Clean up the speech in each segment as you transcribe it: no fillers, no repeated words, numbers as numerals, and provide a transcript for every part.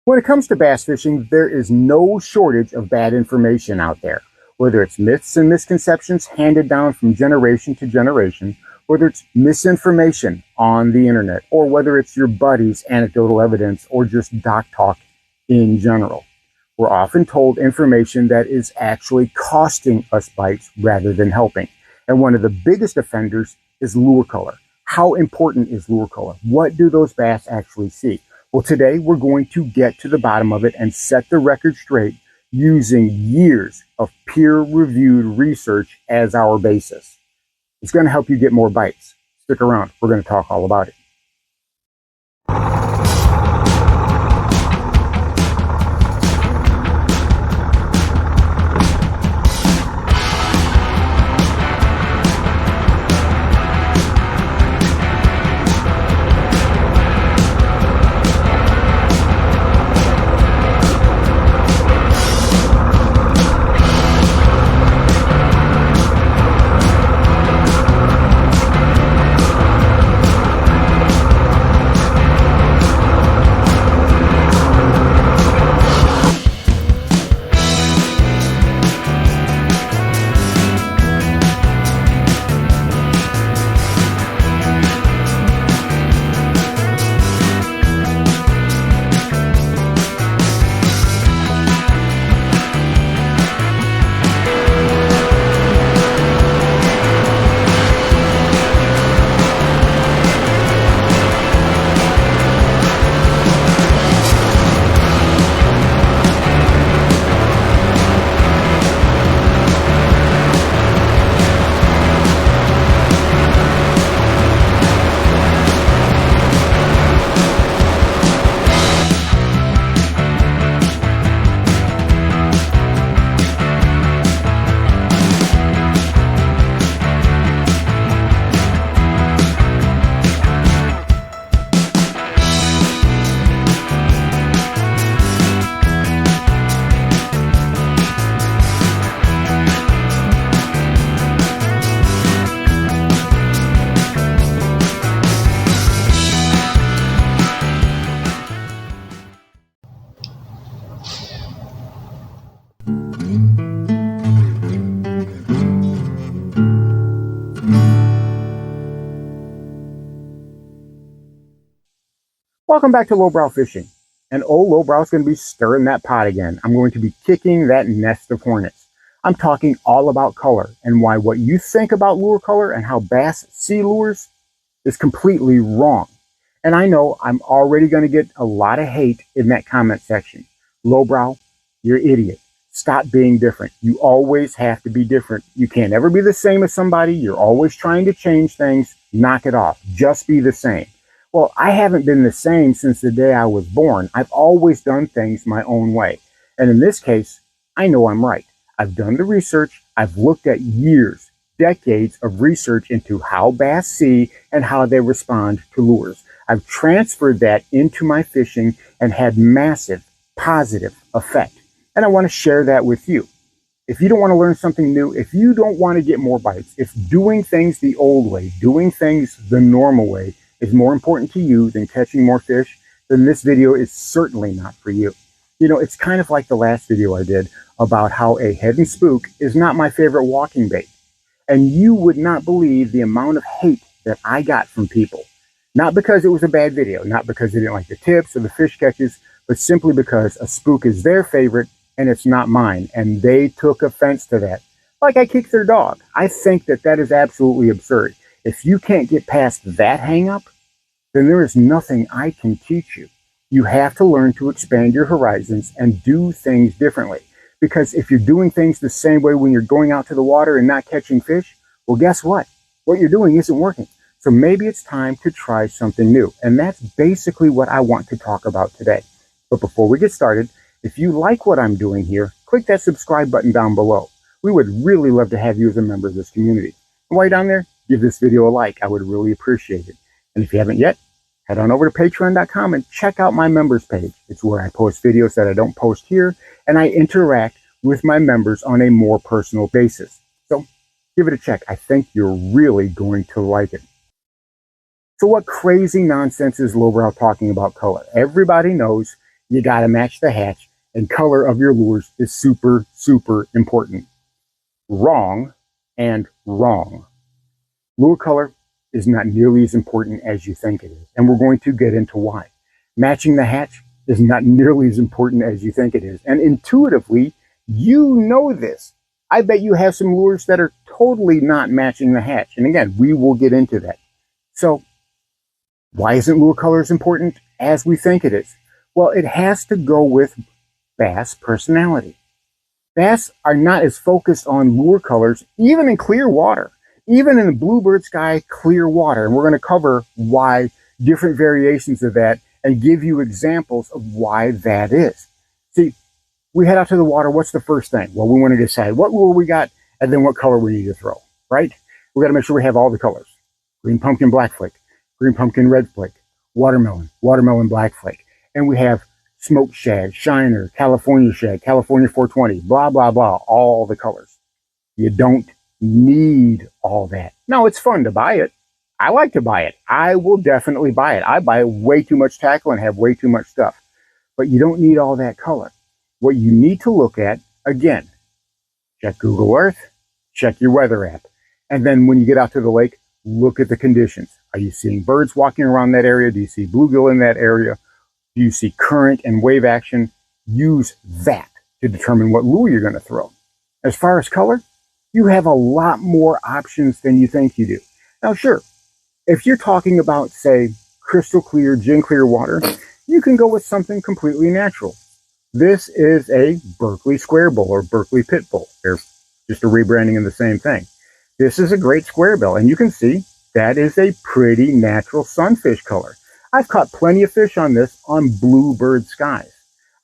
When it comes to bass fishing, there is no shortage of bad information out there. Whether it's myths and misconceptions handed down from generation to generation, whether it's misinformation on the internet, or whether it's your buddy's anecdotal evidence or just doc talk in general. We're often told information that is actually costing us bites rather than helping. And one of the biggest offenders is lure color. How important is lure color? What do those bass actually see? Well, today we're going to get to the bottom of it and set the record straight using years of peer-reviewed research as our basis. It's going to help you get more bites. Stick around. We're going to talk all about it. Welcome back to Lowbrow Fishing. And old Lowbrow's going to be stirring that pot again. I'm going to be kicking that nest of hornets. I'm talking all about color and why what you think about lure color and how bass see lures is completely wrong. And I know I'm already going to get a lot of hate in that comment section. Lowbrow, you're an idiot. Stop being different. You always have to be different. You can't ever be the same as somebody. You're always trying to change things. Knock it off. Just be the same. Well, I haven't been the same since the day I was born. I've always done things my own way. And in this case, I know I'm right. I've done the research. I've looked at years, decades of research into how bass see and how they respond to lures. I've transferred that into my fishing and had massive positive effect. And I want to share that with you. If you don't want to learn something new, if you don't want to get more bites, if doing things the old way, doing things the normal way is more important to you than catching more fish, then this video is certainly not for you. You know, it's kind of like the last video I did about how a head and spook is not my favorite walking bait. And you would not believe the amount of hate that I got from people. Not because it was a bad video, not because they didn't like the tips or the fish catches, but simply because a spook is their favorite and it's not mine. And they took offense to that. Like I kicked their dog. I think that that is absolutely absurd. If you can't get past that hang up, then there is nothing I can teach you. You have to learn to expand your horizons and do things differently. Because if you're doing things the same way when you're going out to the water and not catching fish, well, guess what? What you're doing isn't working. So maybe it's time to try something new. And that's basically what I want to talk about today. But before we get started, if you like what I'm doing here, click that subscribe button down below. We would really love to have you as a member of this community. And while you're down there, give this video a like. I would really appreciate it. And if you haven't yet, head on over to patreon.com and check out my members page. It's where I post videos that I don't post here, and I interact with my members on a more personal basis. So give it a check. I think you're really going to like it. So what crazy nonsense is Lowbrow talking about color? Everybody knows You got to match the hatch, and color of your lures is super, super important. Wrong and wrong. Lure color is not nearly as important as you think it is, and we're going to get into why. Matching the hatch is not nearly as important as you think it is, and intuitively, you know this. I bet you have some lures that are totally not matching the hatch, and again, we will get into that. So, why isn't lure color as important as we think it is? Well, it has to go with bass personality. Bass are not as focused on lure colors, even in clear water, even in the bluebird sky clear water. And we're going to cover why different variations of that and give you examples of why that is. See, we head out to the water. What's the first thing? Well, we want to decide what lure we got and then what color we need to throw, right? We got to make sure we have all the colors. Green pumpkin, black flake, green pumpkin, red flake, watermelon, watermelon, black flake. And we have smoked shad, shiner, California shad, California 420, blah, blah, blah, all the colors. You don't need all that. Now, it's fun to buy it. I like to buy it. I will definitely buy it. I buy way too much tackle and have way too much stuff. But you don't need all that color. What you need to look at, again, check Google Earth, check your weather app. And then when you get out to the lake, look at the conditions. Are you seeing birds walking around that area? Do you see bluegill in that area? Do you see current and wave action? Use that to determine what lure you're going to throw. As far as color, you have a lot more options than you think you do. Now, sure, if you're talking about, say, crystal clear, gin clear water, you can go with something completely natural. This is a Berkley square bill or Berkley pit bull. They're just a rebranding of the same thing. This is a great square bill, and you can see that is a pretty natural sunfish color. I've caught plenty of fish on this on bluebird skies.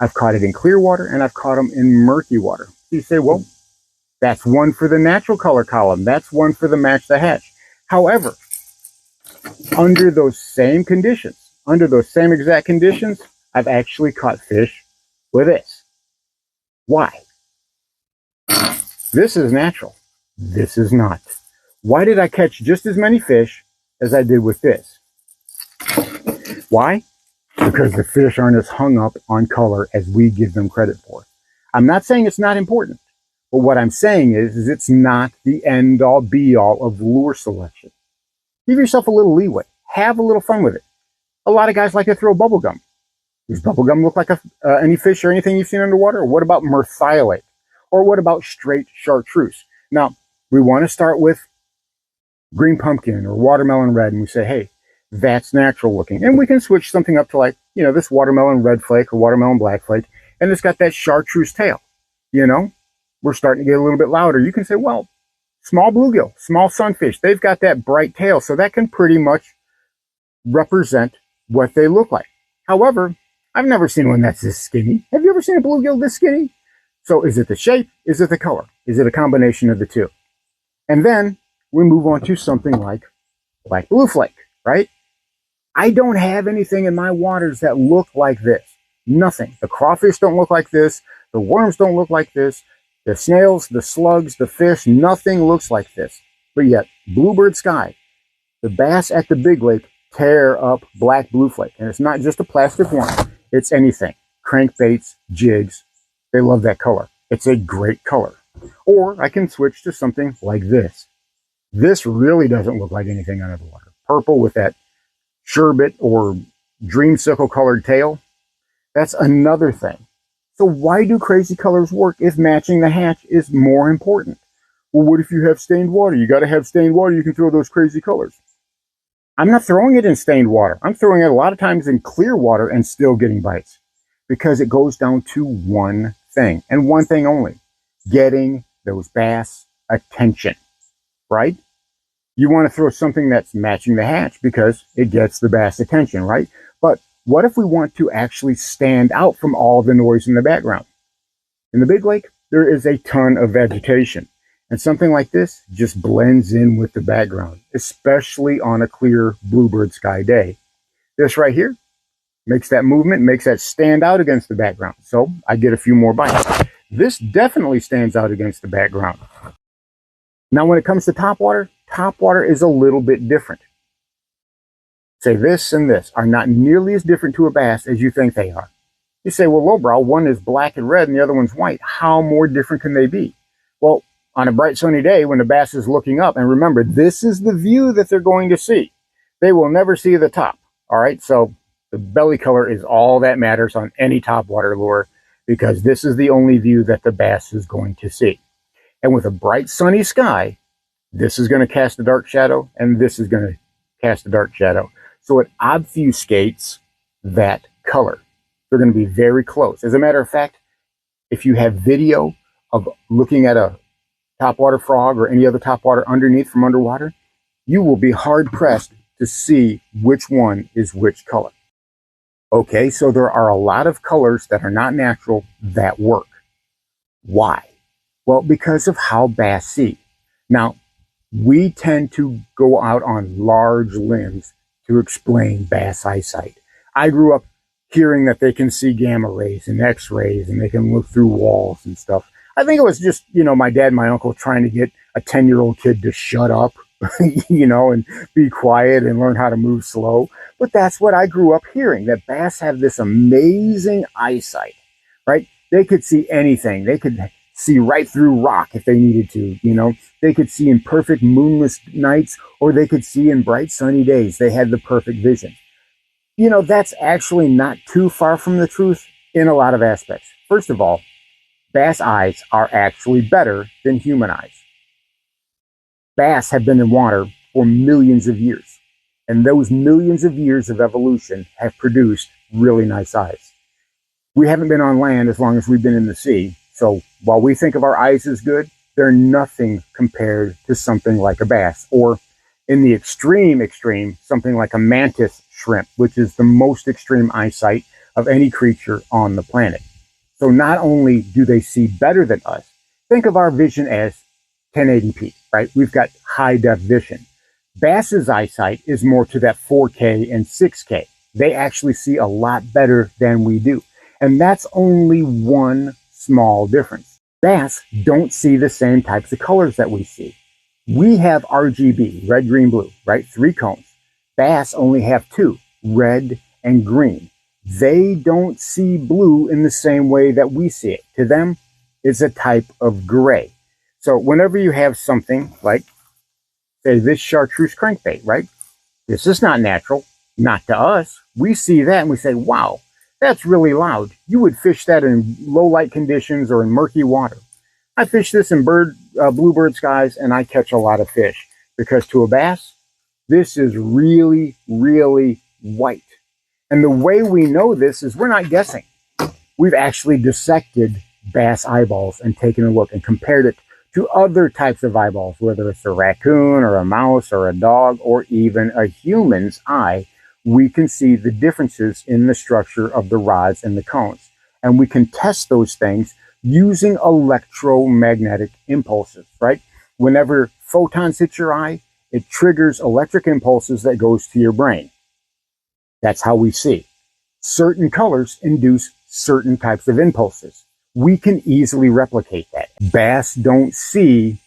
I've caught it in clear water and I've caught them in murky water. You say, well, that's one for the natural color column. That's one for the match the hatch. However, under those same conditions, under those same exact conditions, I've actually caught fish with this. Why? This is natural. This is not. Why did I catch just as many fish as I did with this? Why? Because the fish aren't as hung up on color as we give them credit for. I'm not saying it's not important, but what I'm saying is it's not the end-all, be-all of lure selection. Give yourself a little leeway. Have a little fun with it. A lot of guys like to throw bubble gum. Does bubble gum look like any fish or anything you've seen underwater? Or what about merthiolate? Or what about straight chartreuse? Now, we want to start with green pumpkin or watermelon red, and we say, hey, that's natural looking. And we can switch something up to like, this watermelon red flake or watermelon black flake, and it's got that chartreuse tail. We're starting to get a little bit louder. You can say, well, small bluegill, small sunfish, they've got that bright tail, so that can pretty much represent what they look like. However, I've never seen one that's this skinny. Have you ever seen a bluegill this skinny? So is it the shape? Is it the color? Is it a combination of the two? And then we move on to something like black blue flake, right? I don't have anything in my waters that look like this. Nothing. The crawfish don't look like this. The worms don't look like this. The snails, the slugs, the fish, nothing looks like this. But yet, bluebird sky, the bass at the big lake tear up black blue flake. And it's not just a plastic one. It's anything. Crankbaits, jigs. They love that color. It's a great color. Or I can switch to something like this. This really doesn't look like anything under the water. Purple with that sherbet or dreamsicle colored tail. That's another thing. So why do crazy colors work if matching the hatch is more important? Well, what if you have stained water? You got to have stained water. You can throw those crazy colors. I'm not throwing it in stained water. I'm throwing it a lot of times in clear water and still getting bites because it goes down to one thing and one thing only, getting those bass attention, right? You want to throw something that's matching the hatch because it gets the bass attention, right? But what if we want to actually stand out from all the noise in the background? In the big lake, there is a ton of vegetation. And something like this just blends in with the background, especially on a clear bluebird sky day. This right here makes that movement, makes that stand out against the background. So I get a few more bites. This definitely stands out against the background. Now, when it comes to topwater is a little bit different. Say this and this are not nearly as different to a bass as you think they are. You say, well, lowbrow, one is black and red and the other one's white. How more different can they be? Well, on a bright sunny day when the bass is looking up, and remember, this is the view that they're going to see. They will never see the top. All right, so the belly color is all that matters on any topwater lure because this is the only view that the bass is going to see. And with a bright sunny sky, this is going to cast a dark shadow and this is going to cast a dark shadow. So it obfuscates that color. They're going to be very close. As a matter of fact, if you have video of looking at a topwater frog or any other topwater underneath from underwater, you will be hard pressed to see which one is which color. Okay, so there are a lot of colors that are not natural that work. Why? Well, because of how bass see. Now, we tend to go out on large limbs to explain bass eyesight. I grew up hearing that they can see gamma rays and X-rays and they can look through walls and stuff. I think it was just, my dad and my uncle trying to get a 10-year-old kid to shut up, and be quiet and learn how to move slow. But that's what I grew up hearing, that bass have this amazing eyesight, right? They could see anything. They could see right through rock if they needed to, They could see in perfect moonless nights or they could see in bright sunny days. They had the perfect vision. That's actually not too far from the truth in a lot of aspects. First of all, bass eyes are actually better than human eyes. Bass have been in water for millions of years, and those millions of years of evolution have produced really nice eyes. We haven't been on land as long as we've been in the sea, so while we think of our eyes as good, they're nothing compared to something like a bass, or in the extreme, something like a mantis shrimp, which is the most extreme eyesight of any creature on the planet. So not only do they see better than us, think of our vision as 1080p, right? We've got high def vision. Bass's eyesight is more to that 4K and 6K. They actually see a lot better than we do. And that's only one small difference. Bass don't see the same types of colors that we see. We have RGB, red, green, blue, right? 3 cones. Bass only have 2, red and green. They don't see blue in the same way that we see it. To them, it's a type of gray. So whenever you have something like, say, this chartreuse crankbait, right? This is not natural, not to us. We see that and we say, wow, that's really loud. You would fish that in low light conditions or in murky water. I fish this in bluebird skies and I catch a lot of fish because to a bass, this is really, really white. And the way we know this is we're not guessing. We've actually dissected bass eyeballs and taken a look and compared it to other types of eyeballs, whether it's a raccoon or a mouse or a dog or even a human's eye. We can see the differences in the structure of the rods and the cones. And we can test those things using electromagnetic impulses, right? Whenever photons hit your eye, it triggers electric impulses that goes to your brain. That's how we see. Certain colors induce certain types of impulses. We can easily replicate that. Bass don't see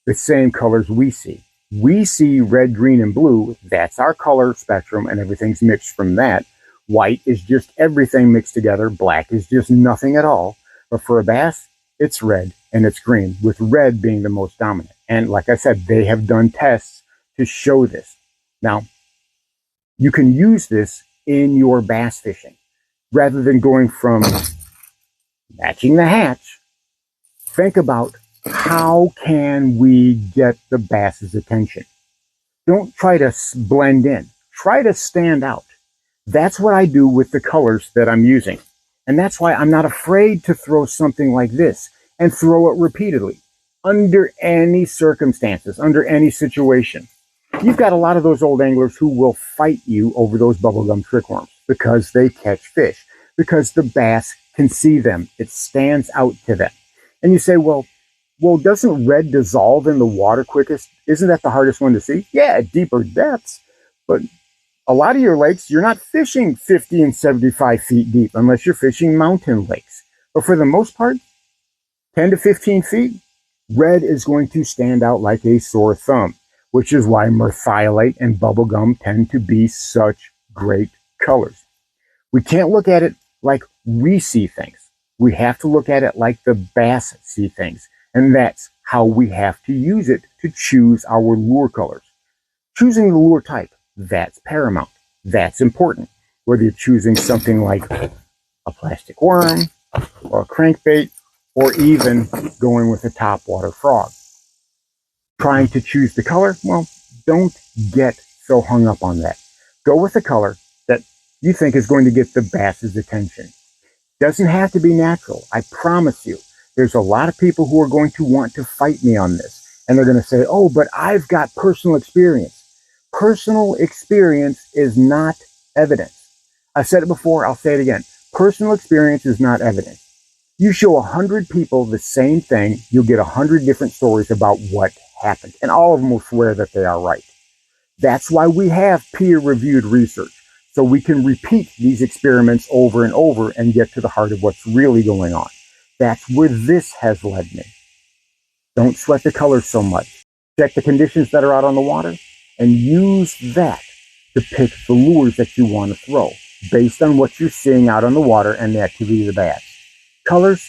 the same colors we see. We see red, green, and blue. That's our color spectrum, and everything's mixed from that. White is just everything mixed together. Black is just nothing at all. But for a bass, it's red and it's green, with red being the most dominant. And like I said, they have done tests to show this. Now, you can use this in your bass fishing. Rather than going from matching the hatch, think about how can we get the bass's attention. Don't try to blend in. Try to stand out. That's what I do with the colors that I'm using. And that's why I'm not afraid to throw something like this and throw it repeatedly under any circumstances, under any situation. You've got a lot of those old anglers who will fight you over those bubblegum trickworms because they catch fish, because the bass can see them. It stands out to them. And you say, well, doesn't red dissolve in the water quickest? Isn't that the hardest one to see? Yeah, at deeper depths. But a lot of your lakes, you're not fishing 50 and 75 feet deep unless you're fishing mountain lakes. But for the most part, 10 to 15 feet, red is going to stand out like a sore thumb, which is why merthiolate and bubblegum tend to be such great colors. We can't look at it like we see things. We have to look at it like the bass see things. And that's how we have to use it to choose our lure colors. Choosing the lure type, that's paramount. That's important. Whether you're choosing something like a plastic worm or a crankbait, or even going with a topwater frog. Trying to choose the color, well, don't get so hung up on that. Go with a color that you think is going to get the bass's attention. Doesn't have to be natural. I promise you, there's a lot of people who are going to want to fight me on this. And they're going to say, oh, but I've got personal experience. Personal experience is not evidence. I've said it before, I'll say it again. Personal experience is not evidence. You show 100 people the same thing, you'll get 100 different stories about what happened. And all of them will swear that they are right. That's why we have peer-reviewed research. So we can repeat these experiments over and over and get to the heart of what's really going on. That's where this has led me. Don't sweat the colors so much. Check the conditions that are out on the water and use that to pick the lures that you want to throw based on what you're seeing out on the water and the activity of the bass. Colors,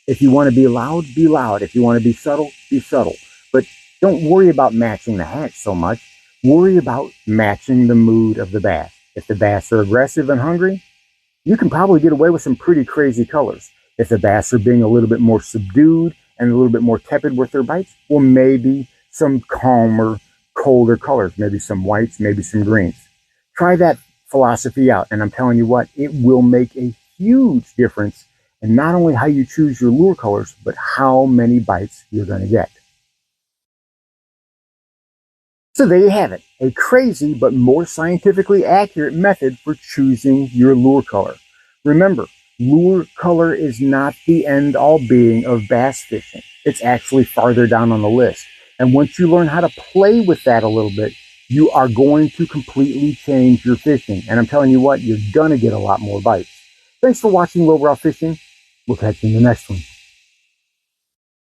if you want to be loud, be loud. If you want to be subtle, be subtle. But don't worry about matching the hatch so much. Worry about matching the mood of the bass. If the bass are aggressive and hungry, you can probably get away with some pretty crazy colors. If the bass are being a little bit more subdued and a little bit more tepid with their bites, well, maybe some calmer, colder colors, maybe some whites, maybe some greens. Try that philosophy out, and I'm telling you what, it will make a huge difference in not only how you choose your lure colors, but how many bites you're going to get. So there you have it, a crazy but more scientifically accurate method for choosing your lure color. Remember, lure color is not the end-all being of bass fishing. It's actually farther down on the list. And once you learn how to play with that a little bit, you are going to completely change your fishing. And I'm telling you what, you're going to get a lot more bites. Thanks for watching Lowbrow Fishing. We'll catch you in the next one.